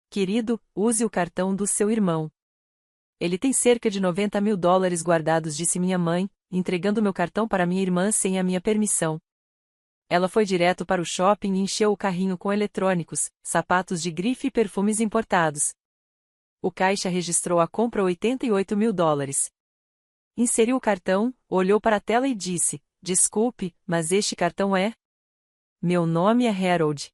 Querido, use o cartão do seu irmão. Ele tem cerca de $90.000 guardados, disse minha mãe, entregando meu cartão para minha irmã sem a minha permissão. Ela foi direto para o shopping e encheu o carrinho com eletrônicos, sapatos de grife e perfumes importados. O caixa registrou a compra $88.000. Inseriu o cartão, olhou para a tela e disse: Desculpe, mas este cartão é... Meu nome é Harold.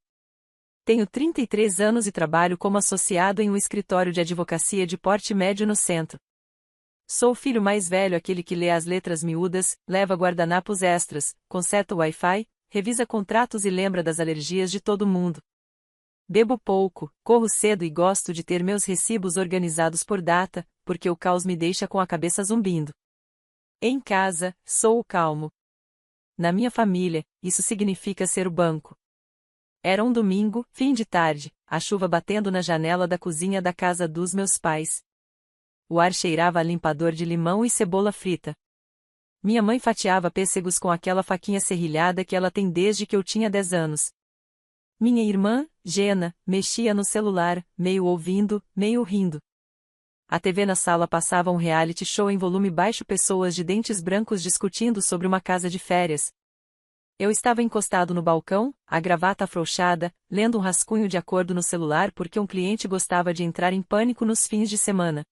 Tenho 33 anos e trabalho como associado em um escritório de advocacia de porte médio no centro. Sou o filho mais velho, aquele que lê as letras miúdas, leva guardanapos extras, conserta o Wi-Fi, revisa contratos e lembra das alergias de todo mundo. Bebo pouco, corro cedo e gosto de ter meus recibos organizados por data, porque o caos me deixa com a cabeça zumbindo. Em casa, sou o calmo. Na minha família, isso significa ser o banco. Era um domingo, fim de tarde, a chuva batendo na janela da cozinha da casa dos meus pais. O ar cheirava a limpador de limão e cebola frita. Minha mãe fatiava pêssegos com aquela faquinha serrilhada que ela tem desde que eu tinha 10 anos. Minha irmã, Jenna, mexia no celular, meio ouvindo, meio rindo. A TV na sala passava um reality show em volume baixo, pessoas de dentes brancos discutindo sobre uma casa de férias. Eu estava encostado no balcão, a gravata afrouxada, lendo um rascunho de acordo no celular porque um cliente gostava de entrar em pânico nos fins de semana.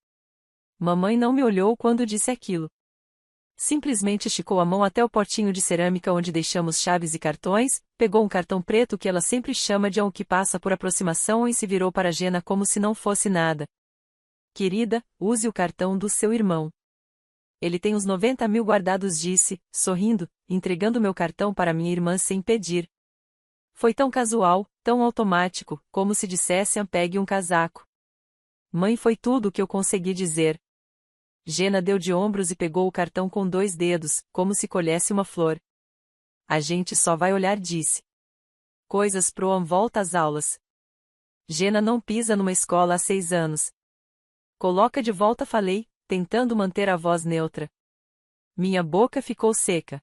Mamãe não me olhou quando disse aquilo. Simplesmente esticou a mão até o potinho de cerâmica onde deixamos chaves e cartões, pegou um cartão preto que ela sempre chama de um que passa por aproximação e se virou para Jenna como se não fosse nada. Querida, use o cartão do seu irmão. Ele tem uns 90.000 guardados, disse, sorrindo, entregando meu cartão para minha irmã sem pedir. Foi tão casual, tão automático, como se dissesse: pegue um casaco. Mãe, foi tudo o que eu consegui dizer. Jenna deu de ombros e pegou o cartão com 2 dedos, como se colhesse uma flor. A gente só vai olhar, disse. Coisas proam, volta às aulas. Jenna não pisa numa escola há 6 anos. Coloca de volta, falei, tentando manter a voz neutra. Minha boca ficou seca.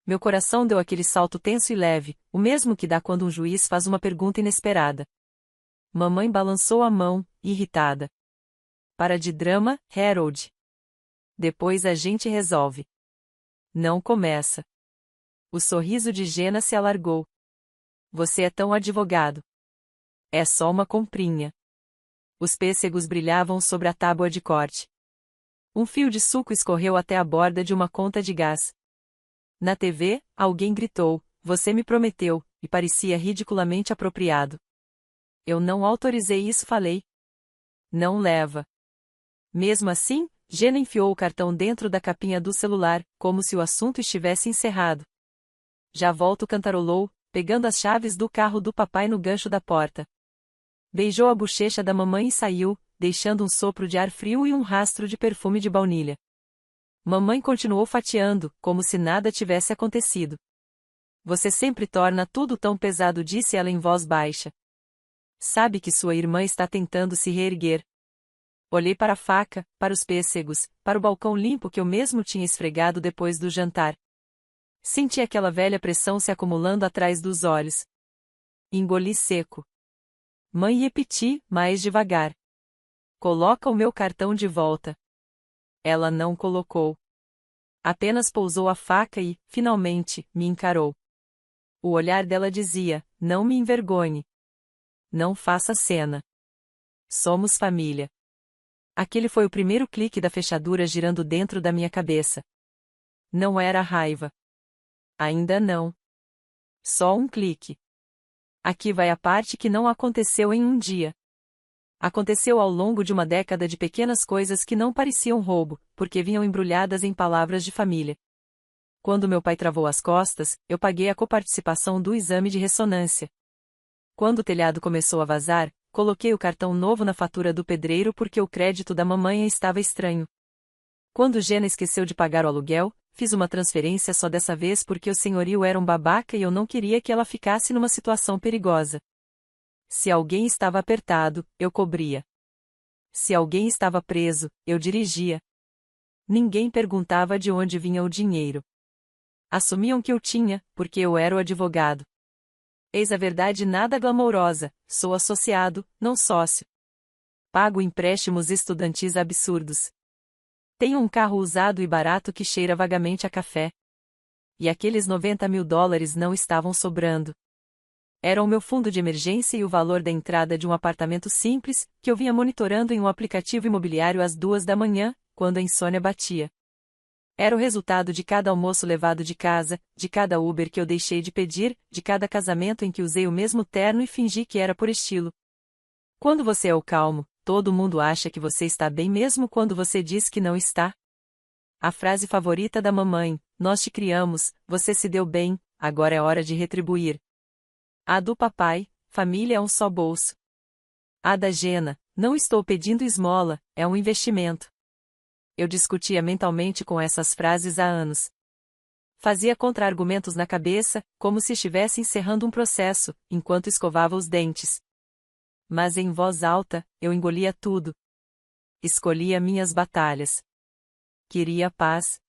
Meu coração deu aquele salto tenso e leve, o mesmo que dá quando um juiz faz uma pergunta inesperada. Mamãe balançou a mão, irritada. Para de drama, Harold. Depois a gente resolve. Não começa. O sorriso de Jenna se alargou. Você é tão advogado. É só uma comprinha. Os pêssegos brilhavam sobre a tábua de corte. Um fio de suco escorreu até a borda de uma conta de gás. Na TV, alguém gritou: Você me prometeu, e parecia ridiculamente apropriado. Eu não autorizei isso, falei. Não leva. Mesmo assim, Jenna enfiou o cartão dentro da capinha do celular, como se o assunto estivesse encerrado. Já volto, cantarolou, pegando as chaves do carro do papai no gancho da porta. Beijou a bochecha da mamãe e saiu, deixando um sopro de ar frio e um rastro de perfume de baunilha. Mamãe continuou fatiando, como se nada tivesse acontecido. Você sempre torna tudo tão pesado, disse ela em voz baixa. Sabe que sua irmã está tentando se reerguer. Olhei para a faca, para os pêssegos, para o balcão limpo que eu mesmo tinha esfregado depois do jantar. Senti aquela velha pressão se acumulando atrás dos olhos. Engoli seco. Mãe, repeti, mais devagar. Coloca o meu cartão de volta. Ela não colocou. Apenas pousou a faca e, finalmente, me encarou. O olhar dela dizia: não me envergonhe. Não faça cena. Somos família. Aquele foi o primeiro clique da fechadura girando dentro da minha cabeça. Não era raiva. Ainda não. Só um clique. Aqui vai a parte que não aconteceu em um dia. Aconteceu ao longo de uma década de pequenas coisas que não pareciam roubo, porque vinham embrulhadas em palavras de família. Quando meu pai travou as costas, eu paguei a coparticipação do exame de ressonância. Quando o telhado começou a vazar, coloquei o cartão novo na fatura do pedreiro porque o crédito da mamãe estava estranho. Quando Jenna esqueceu de pagar o aluguel, fiz uma transferência só dessa vez porque o senhorio era um babaca e eu não queria que ela ficasse numa situação perigosa. Se alguém estava apertado, eu cobria. Se alguém estava preso, eu dirigia. Ninguém perguntava de onde vinha o dinheiro. Assumiam que eu tinha, porque eu era o advogado. Eis a verdade nada glamourosa: sou associado, não sócio. Pago empréstimos estudantis absurdos. Tenho um carro usado e barato que cheira vagamente a café. E aqueles 90 mil dólares não estavam sobrando. Era o meu fundo de emergência e o valor da entrada de um apartamento simples, que eu vinha monitorando em um aplicativo imobiliário às 2 da manhã, quando a insônia batia. Era o resultado de cada almoço levado de casa, de cada Uber que eu deixei de pedir, de cada casamento em que usei o mesmo terno e fingi que era por estilo. Quando você é o calmo, todo mundo acha que você está bem mesmo quando você diz que não está. A frase favorita da mamãe: nós te criamos, você se deu bem, agora é hora de retribuir. A do papai: família é um só bolso. A da Gena: não estou pedindo esmola, é um investimento. Eu discutia mentalmente com essas frases há anos. Fazia contra-argumentos na cabeça, como se estivesse encerrando um processo, enquanto escovava os dentes. Mas em voz alta, eu engolia tudo. Escolhia minhas batalhas. Queria paz.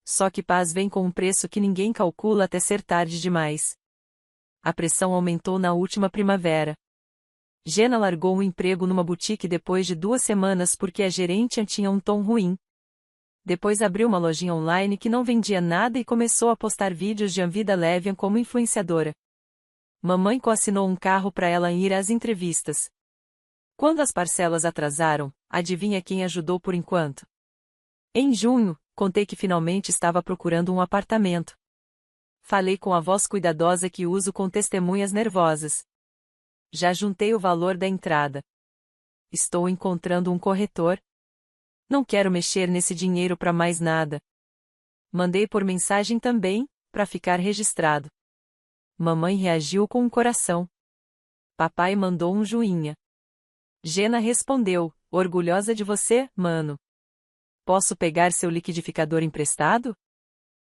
Só que paz vem com um preço que ninguém calcula até ser tarde demais. A pressão aumentou na última primavera. Gena largou um emprego numa boutique depois de 2 semanas porque a gerente tinha um tom ruim. Depois abriu uma lojinha online que não vendia nada e começou a postar vídeos de vida leve como influenciadora. Mamãe coassinou um carro para ela ir às entrevistas. Quando as parcelas atrasaram, adivinha quem ajudou por enquanto? Em junho, contei que finalmente estava procurando um apartamento. Falei com a voz cuidadosa que uso com testemunhas nervosas. Já juntei o valor da entrada. Estou encontrando um corretor. Não quero mexer nesse dinheiro para mais nada. Mandei por mensagem também, para ficar registrado. Mamãe reagiu com um coração. Papai mandou um joinha. Gena respondeu: orgulhosa de você, mano. Posso pegar seu liquidificador emprestado?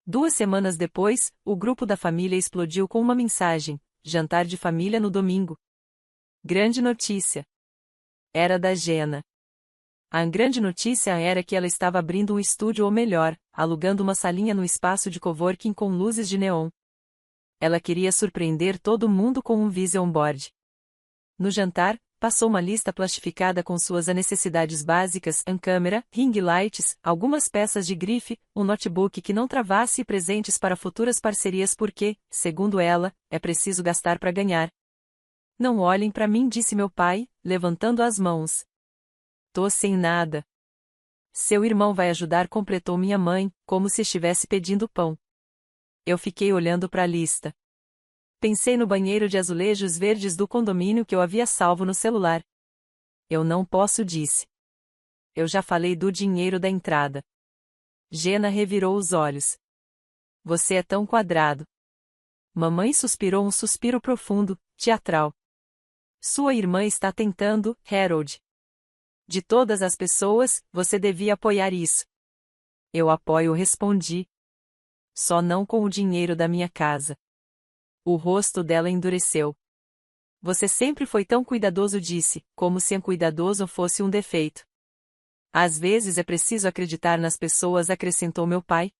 2 semanas depois, o grupo da família explodiu com uma mensagem: jantar de família no domingo. Grande notícia. Era da Gena. A grande notícia era que ela estava abrindo um estúdio ou melhor, alugando uma salinha no espaço de coworking com luzes de neon. Ela queria surpreender todo mundo com um vision board. No jantar, passou uma lista plastificada com suas necessidades básicas: câmera, ring lights, algumas peças de grife, um notebook que não travasse e presentes para futuras parcerias porque, segundo ela, é preciso gastar para ganhar. Não olhem para mim, disse meu pai, levantando as mãos. Tô sem nada. Seu irmão vai ajudar, completou minha mãe, como se estivesse pedindo pão. Eu fiquei olhando para a lista. Pensei no banheiro de azulejos verdes do condomínio que eu havia salvo no celular. Eu não posso, disse. Eu já falei do dinheiro da entrada. Gena revirou os olhos. Você é tão quadrado. Mamãe suspirou um suspiro profundo, teatral. Sua irmã está tentando, Harold. De todas as pessoas, você devia apoiar isso. Eu apoio, respondi. Só não com o dinheiro da minha casa. O rosto dela endureceu. Você sempre foi tão cuidadoso, disse, como se cuidadoso fosse um defeito. Às vezes é preciso acreditar nas pessoas, acrescentou meu pai.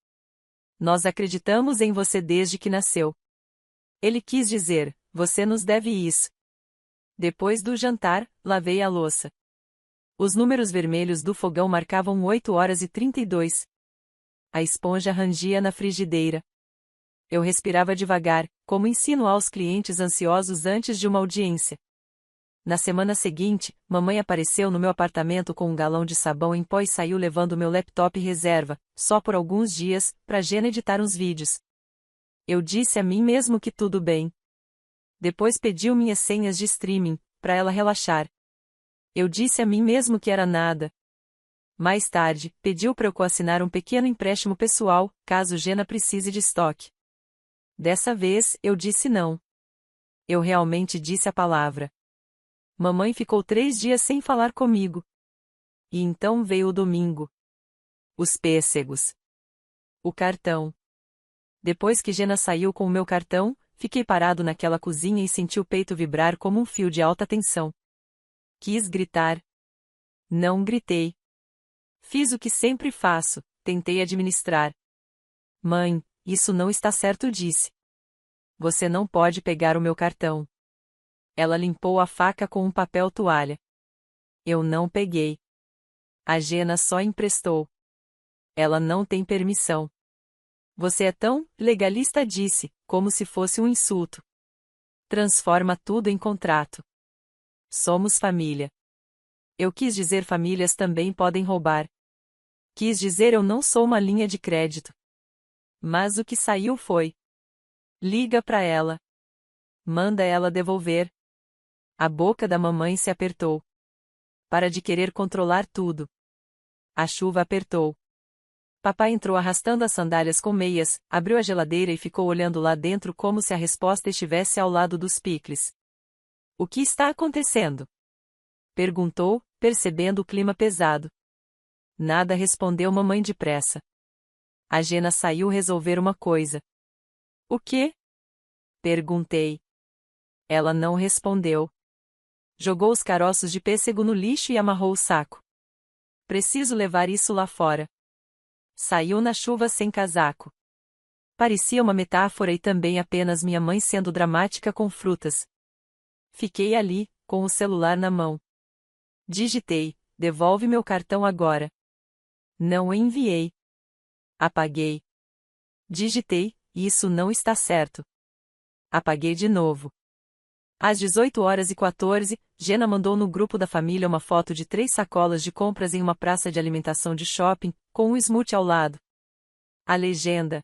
Nós acreditamos em você desde que nasceu. Ele quis dizer, você nos deve isso. Depois do jantar, lavei a louça. Os números vermelhos do fogão marcavam 8h32. A esponja rangia na frigideira. Eu respirava devagar, como ensino aos clientes ansiosos antes de uma audiência. Na semana seguinte, mamãe apareceu no meu apartamento com um galão de sabão em pó e saiu levando meu laptop reserva, só por alguns dias, para Gena editar uns vídeos. Eu disse a mim mesmo que tudo bem. Depois pediu minhas senhas de streaming, para ela relaxar. Eu disse a mim mesmo que era nada. Mais tarde, pediu para eu coassinar um pequeno empréstimo pessoal, caso Gena precise de estoque. Dessa vez, eu disse não. Eu realmente disse a palavra. Mamãe ficou 3 dias sem falar comigo. E então veio o domingo. Os pêssegos. O cartão. Depois que Gena saiu com o meu cartão, fiquei parado naquela cozinha e senti o peito vibrar como um fio de alta tensão. Quis gritar. Não gritei. Fiz o que sempre faço, tentei administrar. Mãe, isso não está certo, disse. Você não pode pegar o meu cartão. Ela limpou a faca com um papel toalha. Eu não peguei. A Gena só emprestou. Ela não tem permissão. Você é tão legalista, disse, como se fosse um insulto. Transforma tudo em contrato. Somos família. Eu quis dizer famílias também podem roubar. Quis dizer eu não sou uma linha de crédito. Mas o que saiu foi. Liga pra ela. Manda ela devolver. A boca da mamãe se apertou. Para de querer controlar tudo. A chuva apertou. Papai entrou arrastando as sandálias com meias, abriu a geladeira e ficou olhando lá dentro como se a resposta estivesse ao lado dos picles. O que está acontecendo? Perguntou, percebendo o clima pesado. Nada, respondeu mamãe depressa. A Gena saiu resolver uma coisa. O quê? Perguntei. Ela não respondeu. Jogou os caroços de pêssego no lixo e amarrou o saco. Preciso levar isso lá fora. Saiu na chuva sem casaco. Parecia uma metáfora e também apenas minha mãe sendo dramática com frutas. Fiquei ali, com o celular na mão. Digitei, devolve meu cartão agora. Não enviei. Apaguei. Digitei, isso não está certo. Apaguei de novo. Às 18h14, Gena mandou no grupo da família uma foto de 3 sacolas de compras em uma praça de alimentação de shopping, com um smoothie ao lado. A legenda.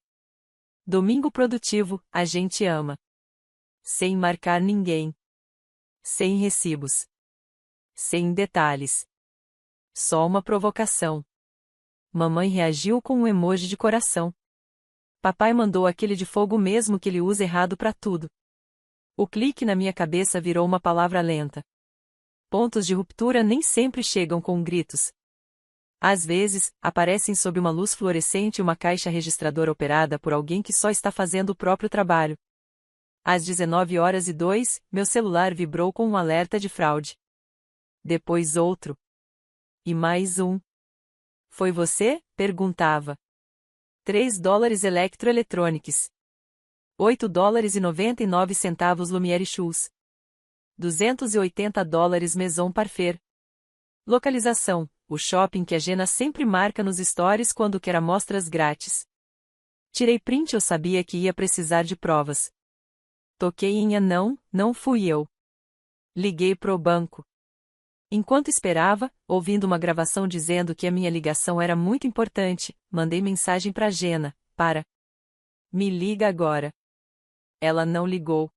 Domingo produtivo, a gente ama. Sem marcar ninguém. Sem recibos. Sem detalhes. Só uma provocação. Mamãe reagiu com um emoji de coração. Papai mandou aquele de fogo mesmo que ele usa errado pra tudo. O clique na minha cabeça virou uma palavra lenta. Pontos de ruptura nem sempre chegam com gritos. Às vezes, aparecem sob uma luz fluorescente uma caixa registradora operada por alguém que só está fazendo o próprio trabalho. Às 19h02, meu celular vibrou com um alerta de fraude. Depois outro. E mais um. Foi você? Perguntava. $3 Electroelectronics. $8,99 Lumiere Shoes. $280 Maison Parfait. Localização: o shopping que a Gena sempre marca nos stories quando quer amostras grátis. Tirei print, eu sabia que ia precisar de provas. Toquei em não fui eu. Liguei pro banco. Enquanto esperava, ouvindo uma gravação dizendo que a minha ligação era muito importante, mandei mensagem pra Gena, Me liga agora. Ela não ligou.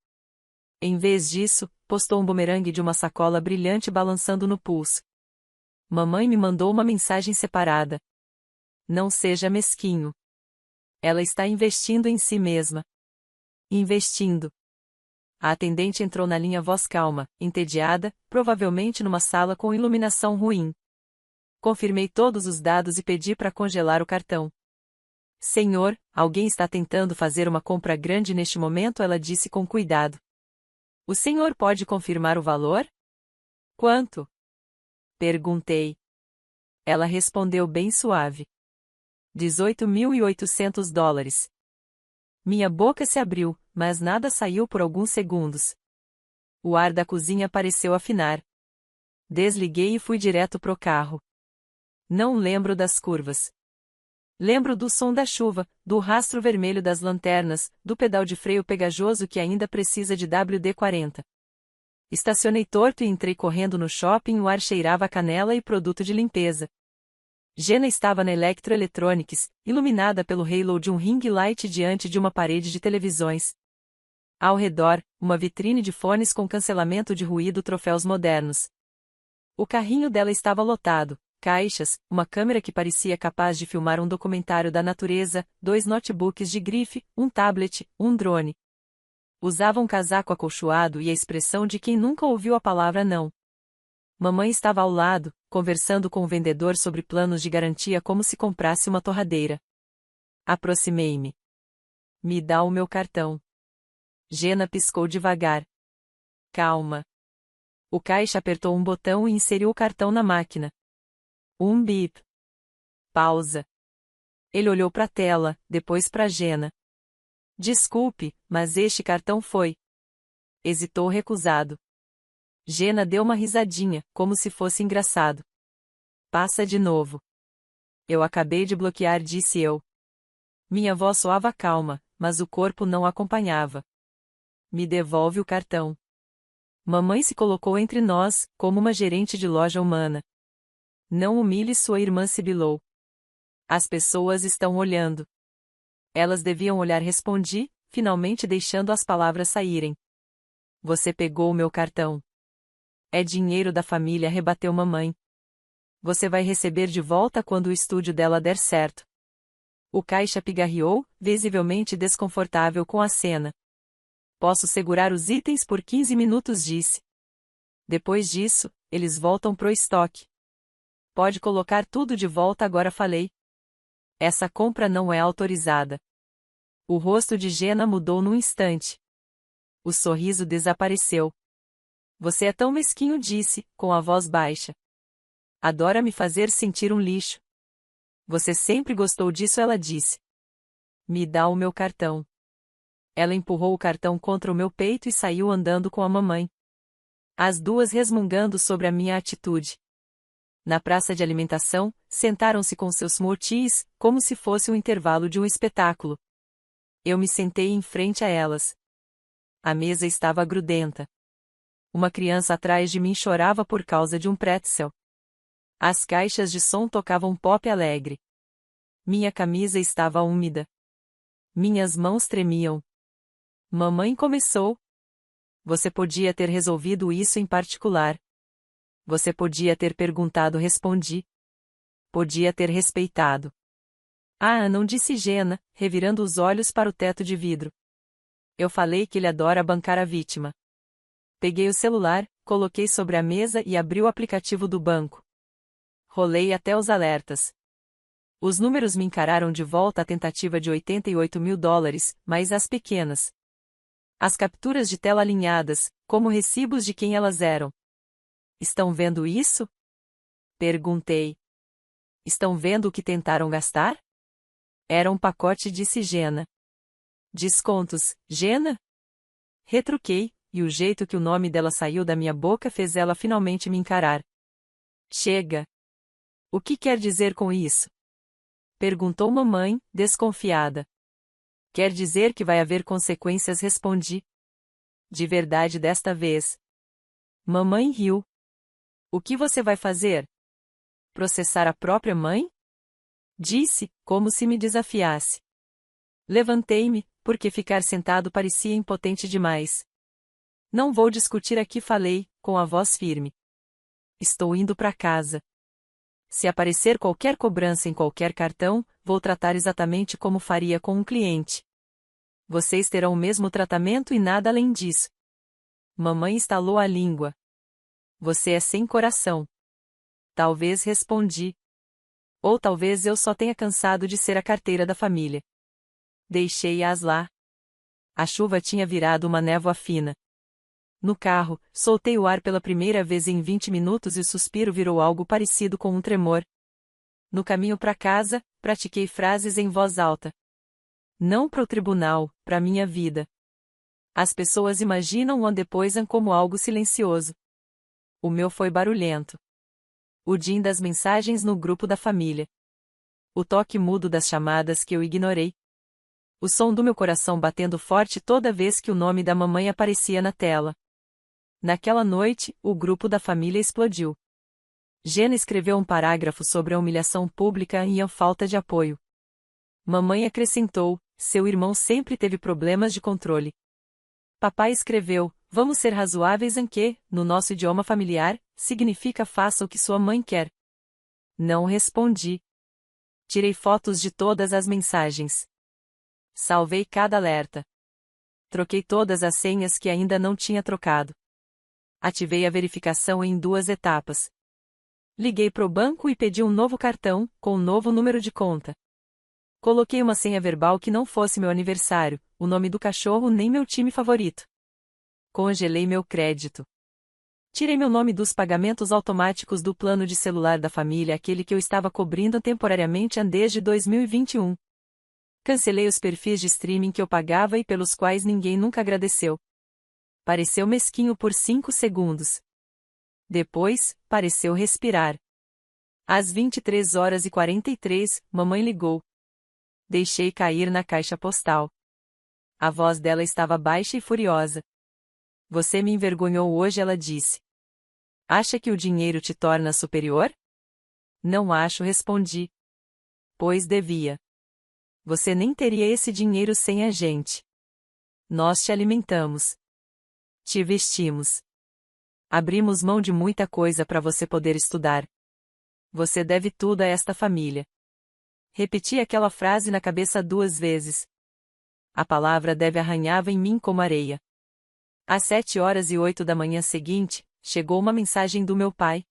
Em vez disso, postou um bumerangue de uma sacola brilhante balançando no pulso. Mamãe me mandou uma mensagem separada. Não seja mesquinho. Ela está investindo em si mesma. Investindo. A atendente entrou na linha voz calma, entediada, provavelmente numa sala com iluminação ruim. Confirmei todos os dados e pedi para congelar o cartão. Senhor, alguém está tentando fazer uma compra grande neste momento, ela disse com cuidado. O senhor pode confirmar o valor? Quanto? Perguntei. Ela respondeu bem suave. $18.800. Minha boca se abriu, mas nada saiu por alguns segundos. O ar da cozinha pareceu afinar. Desliguei e fui direto pro carro. Não lembro das curvas. Lembro do som da chuva, do rastro vermelho das lanternas, do pedal de freio pegajoso que ainda precisa de WD-40. Estacionei torto e entrei correndo no shopping, o ar cheirava a canela e produto de limpeza. Gena estava na Electroelectronics, iluminada pelo halo de um ring light diante de uma parede de televisões. Ao redor, uma vitrine de fones com cancelamento de ruído, troféus modernos. O carrinho dela estava lotado. Caixas, uma câmera que parecia capaz de filmar um documentário da natureza, 2 notebooks de grife, um tablet, um drone. Usava um casaco acolchoado e a expressão de quem nunca ouviu a palavra não. Mamãe estava ao lado, conversando com o vendedor sobre planos de garantia como se comprasse uma torradeira. Aproximei-me. Me dá o meu cartão. Gena piscou devagar. Calma. O caixa apertou um botão e inseriu o cartão na máquina. Um bip. Pausa. Ele olhou para a tela, depois para Gena. Desculpe, mas este cartão foi. Hesitou recusado. Jenna deu uma risadinha, como se fosse engraçado. Passa de novo. Eu acabei de bloquear, disse eu. Minha voz soava calma, mas o corpo não acompanhava. Me devolve o cartão. Mamãe se colocou entre nós, como uma gerente de loja humana. Não humilhe sua irmã, sibilou. As pessoas estão olhando. Elas deviam olhar, respondi, finalmente deixando as palavras saírem. Você pegou o meu cartão. É dinheiro da família, rebateu mamãe. Você vai receber de volta quando o estúdio dela der certo. O caixa pigarreou, visivelmente desconfortável com a cena. Posso segurar os itens por 15 minutos, disse. Depois disso, eles voltam pro estoque. Pode colocar tudo de volta agora, falei. Essa compra não é autorizada. O rosto de Jenna mudou num instante. O sorriso desapareceu. Você é tão mesquinho, disse, com a voz baixa. Adora me fazer sentir um lixo. Você sempre gostou disso, ela disse. Me dá o meu cartão. Ela empurrou o cartão contra o meu peito e saiu andando com a mamãe. As duas resmungando sobre a minha atitude. Na praça de alimentação, sentaram-se com seus smoothies, como se fosse o intervalo de um espetáculo. Eu me sentei em frente a elas. A mesa estava grudenta. Uma criança atrás de mim chorava por causa de um pretzel. As caixas de som tocavam pop alegre. Minha camisa estava úmida. Minhas mãos tremiam. Mamãe começou. Você podia ter resolvido isso em particular. Você podia ter perguntado, respondi. Podia ter respeitado. Ah, não, disse Jenna, revirando os olhos para o teto de vidro. Eu falei que ele adora bancar a vítima. Peguei o celular, coloquei sobre a mesa e abri o aplicativo do banco. Rolei até os alertas. Os números me encararam de volta à tentativa de 88 mil dólares, mas as pequenas. As capturas de tela alinhadas, como recibos de quem elas eram. Estão vendo isso? Perguntei. Estão vendo o que tentaram gastar? Era um pacote, disse Jenna. Descontos, Jenna? Retruquei, e o jeito que o nome dela saiu da minha boca fez ela finalmente me encarar. Chega! O que quer dizer com isso? Perguntou mamãe, desconfiada. Quer dizer que vai haver consequências, respondi. De verdade desta vez. Mamãe riu. O que você vai fazer? Processar a própria mãe? Disse, como se me desafiasse. Levantei-me, porque ficar sentado parecia impotente demais. Não vou discutir aqui, falei, com a voz firme. Estou indo para casa. Se aparecer qualquer cobrança em qualquer cartão, vou tratar exatamente como faria com um cliente. Vocês terão o mesmo tratamento e nada além disso. Mamãe estalou a língua. Você é sem coração. Talvez, respondi. Ou talvez eu só tenha cansado de ser a carteira da família. Deixei-as lá. A chuva tinha virado uma névoa fina. No carro, soltei o ar pela primeira vez em 20 minutos e o suspiro virou algo parecido com um tremor. No caminho para casa, pratiquei frases em voz alta. Não para o tribunal, para minha vida. As pessoas imaginam o depois como algo silencioso. O meu foi barulhento. O din das mensagens no grupo da família. O toque mudo das chamadas que eu ignorei. O som do meu coração batendo forte toda vez que o nome da mamãe aparecia na tela. Naquela noite, o grupo da família explodiu. Jenna escreveu um parágrafo sobre a humilhação pública e a falta de apoio. Mamãe acrescentou, seu irmão sempre teve problemas de controle. Papai escreveu, vamos ser razoáveis em que, no nosso idioma familiar, significa faça o que sua mãe quer. Não respondi. Tirei fotos de todas as mensagens. Salvei cada alerta. Troquei todas as senhas que ainda não tinha trocado. Ativei a verificação em 2 etapas. Liguei pro banco e pedi um novo cartão, com um novo número de conta. Coloquei uma senha verbal que não fosse meu aniversário, o nome do cachorro nem meu time favorito. Congelei meu crédito. Tirei meu nome dos pagamentos automáticos do plano de celular da família, aquele que eu estava cobrindo temporariamente desde 2021. Cancelei os perfis de streaming que eu pagava e pelos quais ninguém nunca agradeceu. Pareceu mesquinho por 5 segundos. Depois, pareceu respirar. Às 23h43, mamãe ligou. Deixei cair na caixa postal. A voz dela estava baixa e furiosa. Você me envergonhou hoje, ela disse. Acha que o dinheiro te torna superior? Não acho, respondi. Pois devia. Você nem teria esse dinheiro sem a gente. Nós te alimentamos. Te vestimos. Abrimos mão de muita coisa para você poder estudar. Você deve tudo a esta família. Repeti aquela frase na cabeça 2 vezes. A palavra deve arranhava em mim como areia. Às 7h08 da manhã seguinte, chegou uma mensagem do meu pai.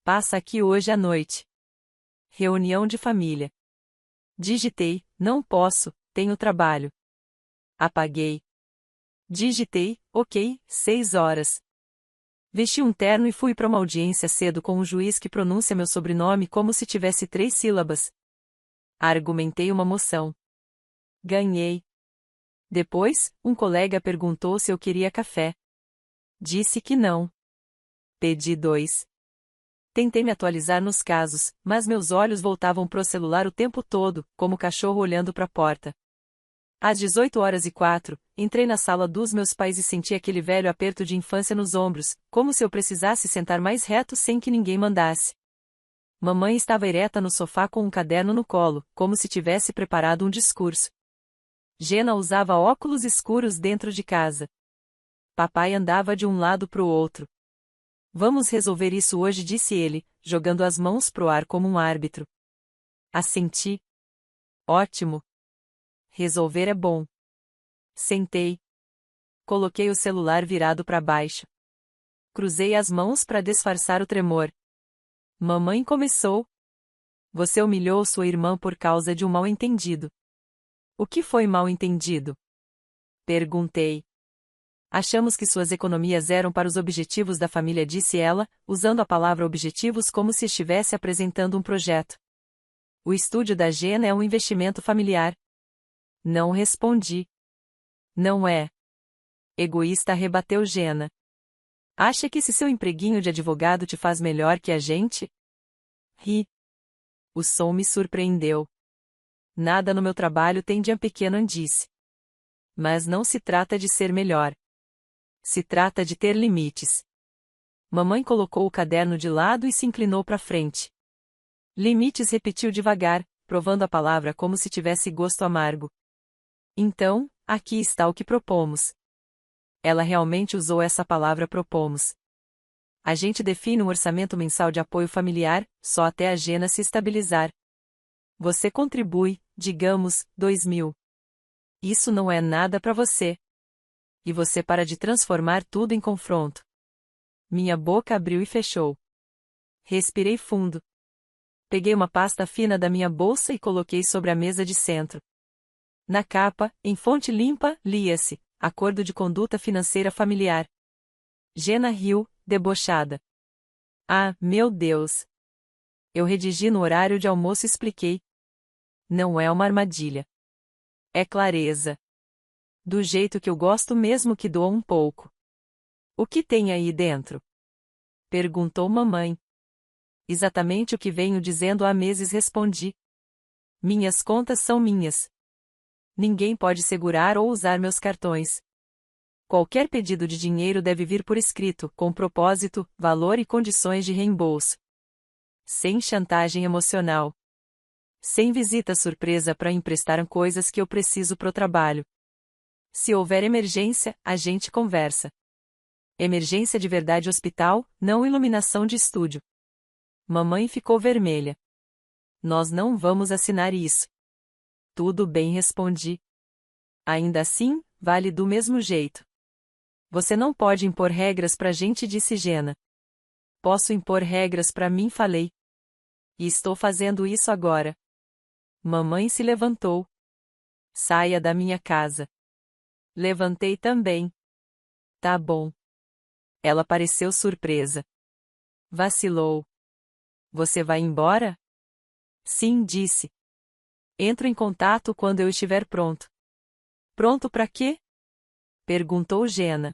Passa aqui hoje à noite. Reunião de família. Digitei, não posso, tenho trabalho. Apaguei. Digitei, ok, 6 horas. Vesti um terno e fui para uma audiência cedo com um juiz que pronuncia meu sobrenome como se tivesse 3 sílabas. Argumentei uma moção. Ganhei. Depois, um colega perguntou se eu queria café. Disse que não. Pedi 2. Tentei me atualizar nos casos, mas meus olhos voltavam pro celular o tempo todo, como cachorro olhando para a porta. Às 18h04, entrei na sala dos meus pais e senti aquele velho aperto de infância nos ombros, como se eu precisasse sentar mais reto sem que ninguém mandasse. Mamãe estava ereta no sofá com um caderno no colo, como se tivesse preparado um discurso. Gena usava óculos escuros dentro de casa. Papai andava de um lado pro outro. Vamos resolver isso hoje, disse ele, jogando as mãos pro ar como um árbitro. Assenti. Ótimo. Resolver é bom. Sentei. Coloquei o celular virado para baixo. Cruzei as mãos para disfarçar o tremor. Mamãe começou. Você humilhou sua irmã por causa de um mal-entendido. O que foi mal-entendido? Perguntei. Achamos que suas economias eram para os objetivos da família, disse ela, usando a palavra objetivos como se estivesse apresentando um projeto. O estúdio da Gena é um investimento familiar. Não respondi. Não é. Egoísta, rebateu Gena. Acha que esse seu empreguinho de advogado te faz melhor que a gente? Ri. O som me surpreendeu. Nada no meu trabalho tem de pequeno, disse. Mas não se trata de ser melhor. Se trata de ter limites. Mamãe colocou o caderno de lado e se inclinou para frente. Limites, repetiu devagar, provando a palavra como se tivesse gosto amargo. Então, aqui está o que propomos. Ela realmente usou essa palavra propomos. A gente define um orçamento mensal de apoio familiar, só até a Gena se estabilizar. Você contribui, digamos, 2.000. Isso não é nada para você. E você para de transformar tudo em confronto. Minha boca abriu e fechou. Respirei fundo. Peguei uma pasta fina da minha bolsa e coloquei sobre a mesa de centro. Na capa, em fonte limpa, lia-se: Acordo de Conduta Financeira Familiar. Gena riu, debochada. Ah, meu Deus! Eu redigi no horário de almoço e expliquei. Não é uma armadilha. É clareza. Do jeito que eu gosto, mesmo que doa um pouco. O que tem aí dentro? Perguntou mamãe. Exatamente o que venho dizendo há meses, respondi. Minhas contas são minhas. Ninguém pode segurar ou usar meus cartões. Qualquer pedido de dinheiro deve vir por escrito, com propósito, valor e condições de reembolso. Sem chantagem emocional. Sem visita surpresa para emprestar coisas que eu preciso pro trabalho. Se houver emergência, a gente conversa. Emergência de verdade, hospital, não iluminação de estúdio. Mamãe ficou vermelha. Nós não vamos assinar isso. Tudo bem, respondi. Ainda assim, vale do mesmo jeito. Você não pode impor regras pra gente, disse Gena. Posso impor regras pra mim, falei. E estou fazendo isso agora. Mamãe se levantou. Saia da minha casa. Levantei também. Tá bom. Ela pareceu surpresa. Vacilou. Você vai embora? Sim, disse. Entro em contato quando eu estiver pronto. Pronto para quê? Perguntou Gena.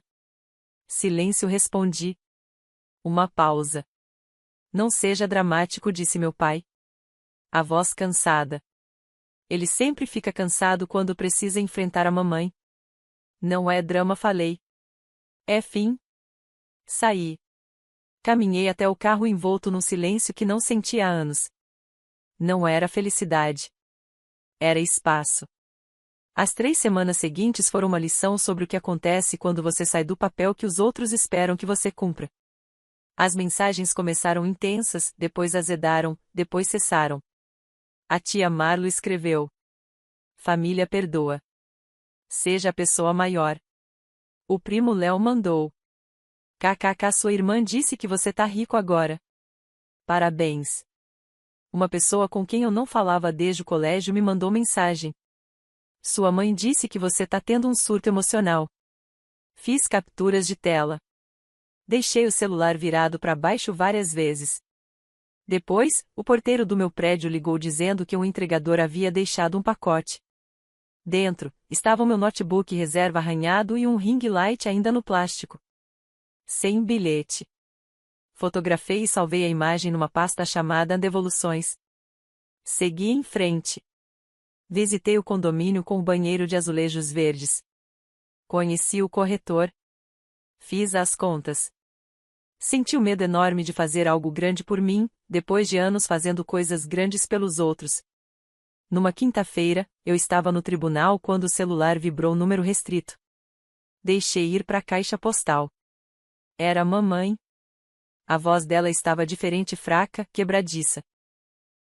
Silêncio, respondi. Uma pausa. Não seja dramático, disse meu pai. A voz cansada. Ele sempre fica cansado quando precisa enfrentar a mamãe. Não é drama, falei. É fim. Saí. Caminhei até o carro envolto num silêncio que não sentia há anos. Não era felicidade. Era espaço. As 3 semanas seguintes foram uma lição sobre o que acontece quando você sai do papel que os outros esperam que você cumpra. As mensagens começaram intensas, depois azedaram, depois cessaram. A tia Marlo escreveu: família perdoa. Seja a pessoa maior. O primo Léo mandou: kkk, sua irmã disse que você tá rico agora. Parabéns. Uma pessoa com quem eu não falava desde o colégio me mandou mensagem: sua mãe disse que você tá tendo um surto emocional. Fiz capturas de tela. Deixei o celular virado para baixo várias vezes. Depois, o porteiro do meu prédio ligou dizendo que um entregador havia deixado um pacote. Dentro, estava o meu notebook reserva arranhado e um ring light ainda no plástico. Sem bilhete. Fotografei e salvei a imagem numa pasta chamada Devoluções. Segui em frente. Visitei o condomínio com o banheiro de azulejos verdes. Conheci o corretor. Fiz as contas. Senti o medo enorme de fazer algo grande por mim, depois de anos fazendo coisas grandes pelos outros. Numa quinta-feira, eu estava no tribunal quando o celular vibrou número restrito. Deixei ir para a caixa postal. Era a mamãe. A voz dela estava diferente, fraca, quebradiça.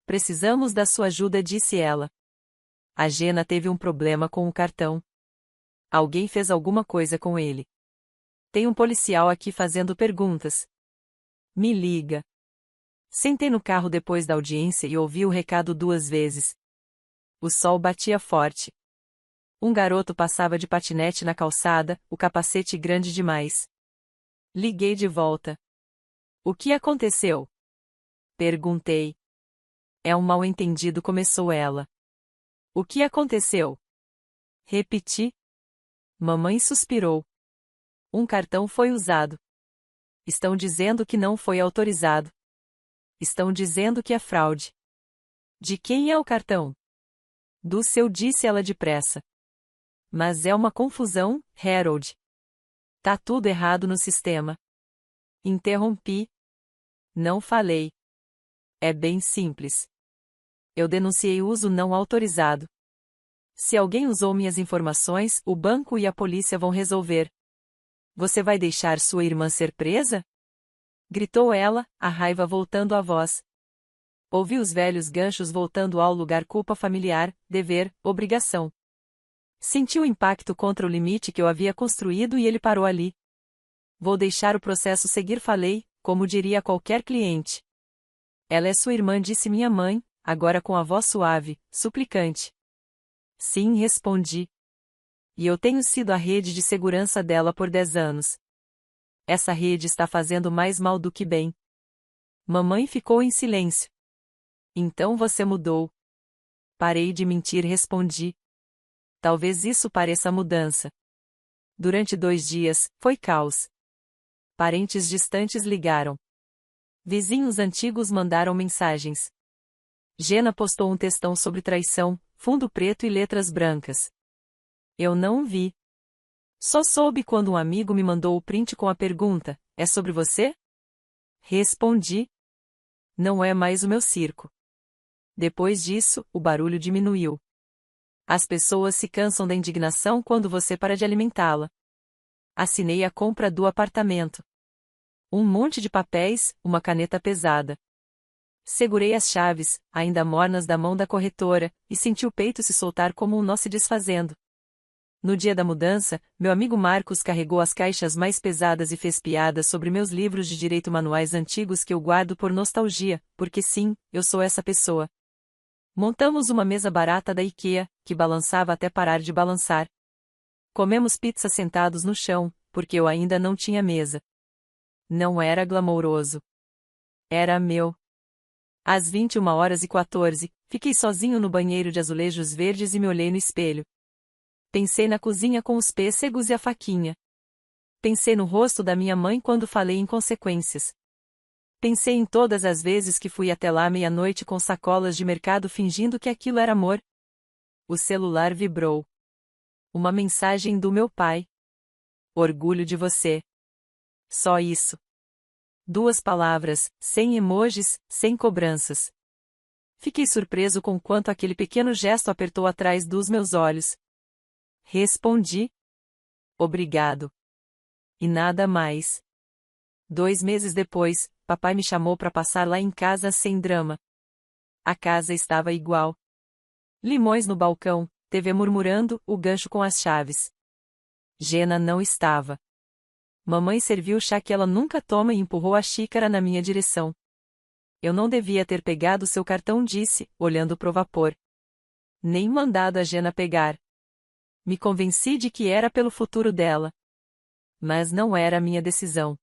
Precisamos da sua ajuda, disse ela. A Gena teve um problema com o cartão. Alguém fez alguma coisa com ele. Tem um policial aqui fazendo perguntas. Me liga. Sentei no carro depois da audiência e ouvi o recado 2 vezes. O sol batia forte. Um garoto passava de patinete na calçada, o capacete grande demais. Liguei de volta. O que aconteceu? Perguntei. É um mal-entendido, começou ela. O que aconteceu? Repeti. Mamãe suspirou. Um cartão foi usado. Estão dizendo que não foi autorizado. Estão dizendo que é fraude. De quem é o cartão? Do seu, disse ela depressa. Mas é uma confusão, Harold. Tá tudo errado no sistema. Interrompi. Não falei. É bem simples. Eu denunciei o uso não autorizado. Se alguém usou minhas informações, o banco e a polícia vão resolver. Você vai deixar sua irmã ser presa? Gritou ela, a raiva voltando à voz. Ouvi os velhos ganchos voltando ao lugar: culpa familiar, dever, obrigação. Senti o impacto contra o limite que eu havia construído e ele parou ali. Vou deixar o processo seguir, falei, como diria qualquer cliente. Ela é sua irmã, disse minha mãe, agora com a voz suave, suplicante. Sim, respondi. E eu tenho sido a rede de segurança dela por 10 anos. Essa rede está fazendo mais mal do que bem. Mamãe ficou em silêncio. Então você mudou. Parei de mentir, respondi. Talvez isso pareça mudança. Durante 2 dias, foi caos. Parentes distantes ligaram. Vizinhos antigos mandaram mensagens. Gena postou um textão sobre traição, fundo preto e letras brancas. Eu não vi. Só soube quando um amigo me mandou o print com a pergunta: é sobre você? Respondi. Não é mais o meu circo. Depois disso, o barulho diminuiu. As pessoas se cansam da indignação quando você para de alimentá-la. Assinei a compra do apartamento. Um monte de papéis, uma caneta pesada. Segurei as chaves, ainda mornas da mão da corretora, e senti o peito se soltar como um nó se desfazendo. No dia da mudança, meu amigo Marcos carregou as caixas mais pesadas e fez piadas sobre meus livros de direito, manuais antigos que eu guardo por nostalgia, porque sim, eu sou essa pessoa. Montamos uma mesa barata da IKEA, que balançava até parar de balançar. Comemos pizza sentados no chão, porque eu ainda não tinha mesa. Não era glamouroso. Era meu. Às 21h14, fiquei sozinho no banheiro de azulejos verdes e me olhei no espelho. Pensei na cozinha com os pêssegos e a faquinha. Pensei no rosto da minha mãe quando falei em consequências. Pensei em todas as vezes que fui até lá meia-noite com sacolas de mercado fingindo que aquilo era amor. O celular vibrou. Uma mensagem do meu pai. Orgulho de você. Só isso. 2 palavras, sem emojis, sem cobranças. Fiquei surpreso com quanto aquele pequeno gesto apertou atrás dos meus olhos. Respondi. Obrigado. E nada mais. 2 meses depois, papai me chamou para passar lá em casa sem drama. A casa estava igual. Limões no balcão, TV murmurando, o gancho com as chaves. Gena não estava. Mamãe serviu o chá que ela nunca toma e empurrou a xícara na minha direção. Eu não devia ter pegado seu cartão, disse, olhando pro vapor. Nem mandado a Gena pegar. Me convenci de que era pelo futuro dela. Mas não era a minha decisão.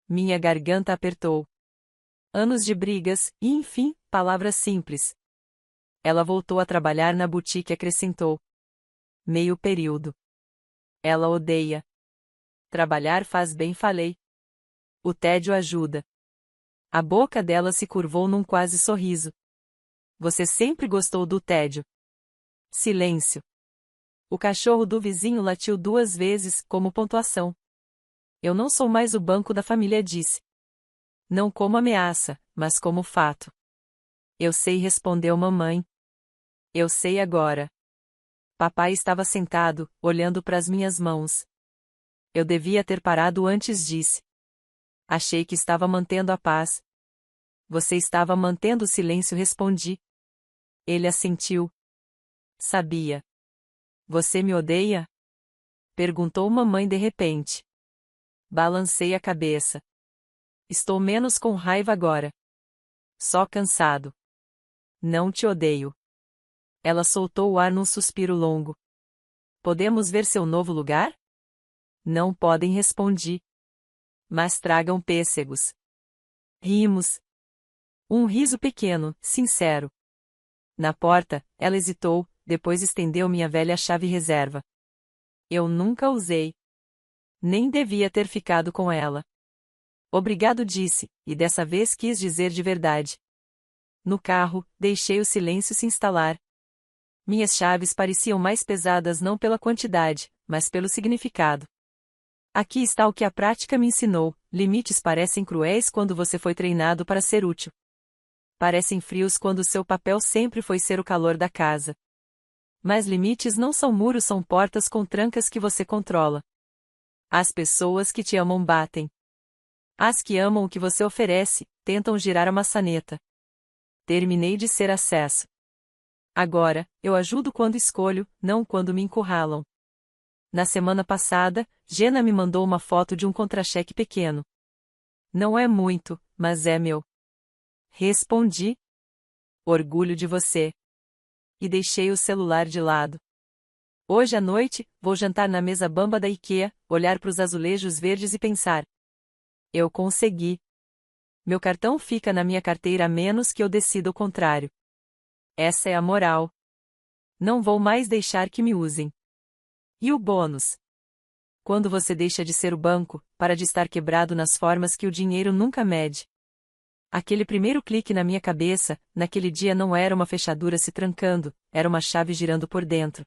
Minha garganta apertou. Anos de brigas, e enfim, palavras simples. Ela voltou a trabalhar na boutique e acrescentou. Meio período. Ela odeia. Trabalhar faz bem, falei. O tédio ajuda. A boca dela se curvou num quase sorriso. Você sempre gostou do tédio. Silêncio. O cachorro do vizinho latiu 2 vezes, como pontuação. Eu não sou mais o banco da família, disse. Não como ameaça, mas como fato. Eu sei, respondeu mamãe. Eu sei agora. Papai estava sentado, olhando para as minhas mãos. Eu devia ter parado antes, disse. Achei que estava mantendo a paz. Você estava mantendo o silêncio, respondi. Ele assentiu. Sabia. Você me odeia? Perguntou mamãe de repente. Balancei a cabeça. Estou menos com raiva agora. Só cansado. Não te odeio. Ela soltou o ar num suspiro longo. Podemos ver seu novo lugar? Não podem, respondi. Mas tragam pêssegos. Rimos. Um riso pequeno, sincero. Na porta, ela hesitou, depois estendeu minha velha chave reserva. Eu nunca usei. Nem devia ter ficado com ela. Obrigado, disse, e dessa vez quis dizer de verdade. No carro, deixei o silêncio se instalar. Minhas chaves pareciam mais pesadas não pela quantidade, mas pelo significado. Aqui está o que a prática me ensinou: limites parecem cruéis quando você foi treinado para ser útil. Parecem frios quando seu papel sempre foi ser o calor da casa. Mas limites não são muros, são portas com trancas que você controla. As pessoas que te amam batem. As que amam o que você oferece, tentam girar a maçaneta. Terminei de ser acesso. Agora, eu ajudo quando escolho, não quando me encurralam. Na semana passada, Gena me mandou uma foto de um contra-cheque pequeno. Não é muito, mas é meu. Respondi. Orgulho de você. E deixei o celular de lado. Hoje à noite, vou jantar na mesa bamba da IKEA, olhar para os azulejos verdes e pensar. Eu consegui. Meu cartão fica na minha carteira a menos que eu decida o contrário. Essa é a moral. Não vou mais deixar que me usem. E o bônus? Quando você deixa de ser o banco, para de estar quebrado nas formas que o dinheiro nunca mede. Aquele primeiro clique na minha cabeça, naquele dia não era uma fechadura se trancando, era uma chave girando por dentro.